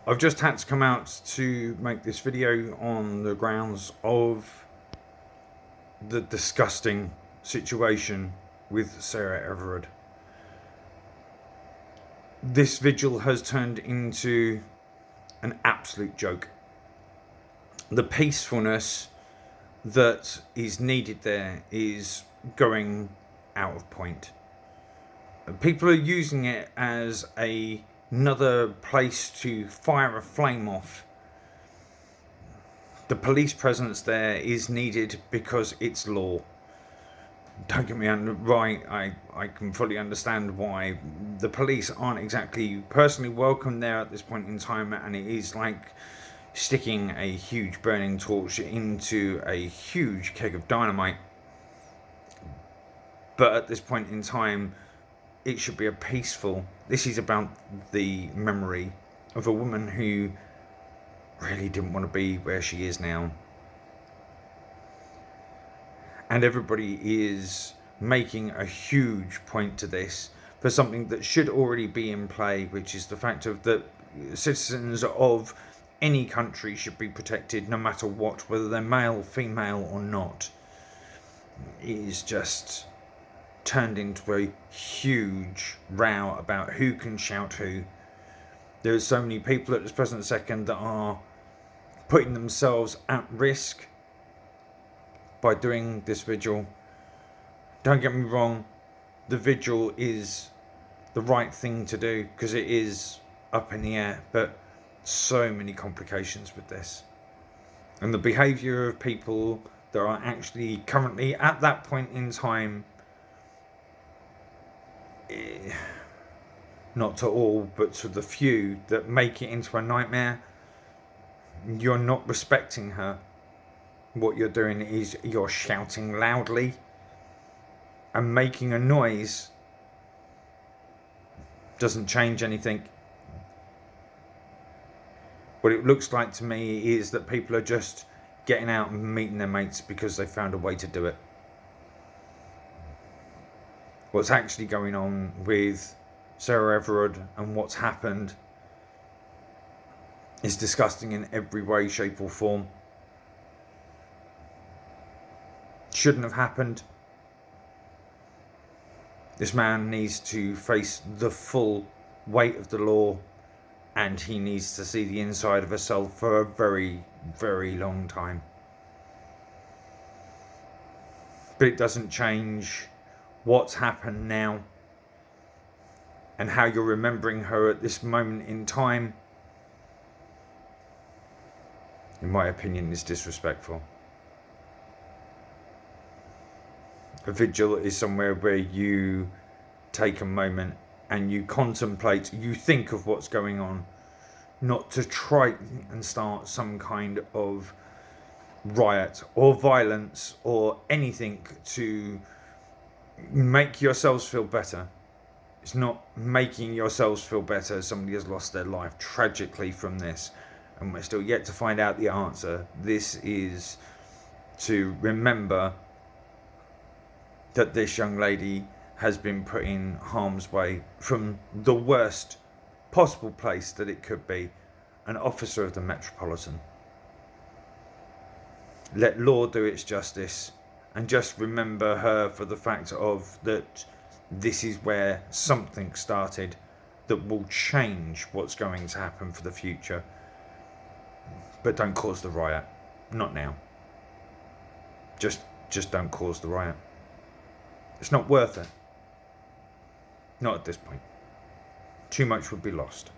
I've just had to come out to make this video on the grounds of the disgusting situation with Sarah Everard. This vigil has turned into an absolute joke. The peacefulness that is needed there is going out of point. People are using it as another place to fire a flame off. The police presence there is needed because it's law. Don't get me right, I can fully understand why the police aren't exactly personally welcome there at this point in time, and it is like sticking a huge burning torch into a huge keg of dynamite. But at this point in time, it should be a peaceful. This is about the memory of a woman who really didn't want to be where she is now. And everybody is making a huge point to this for something that should already be in play, which is the fact of that citizens of any country should be protected no matter what, whether they're male, female or not. It is just turned into a huge row about who can shout who. There's so many people at this present second that are putting themselves at risk by doing this vigil. Don't get me wrong, the vigil is the right thing to do because it is up in the air, but so many complications with this. And the behaviour of people that are actually currently at that point in time, not to all, but to the few that make it into a nightmare. You're not respecting her. What you're doing is you're shouting loudly and making a noise. Doesn't change anything. What it looks like to me is that people are just getting out and meeting their mates because they found a way to do it. What's actually going on with Sarah Everard and what's happened is disgusting in every way, shape or form. Shouldn't have happened. This man needs to face the full weight of the law, and he needs to see the inside of a cell for a very, very long time. But it doesn't change what's happened now and how you're remembering her at this moment in time. In my opinion, is disrespectful. A vigil is somewhere where you take a moment and you contemplate, you think of what's going on, not to try and start some kind of riot or violence or anything to make yourselves feel better. It's not making yourselves feel better. Somebody has lost their life tragically from this, and we're still yet to find out the answer. This is to remember that this young lady has been put in harm's way from the worst possible place that it could be, an officer of the Metropolitan. Let law do its justice, and just remember her for the fact of that this is where something started that will change what's going to happen for the future. But don't cause the riot. Not now. Just don't cause the riot. It's not worth it. Not at this point. Too much would be lost.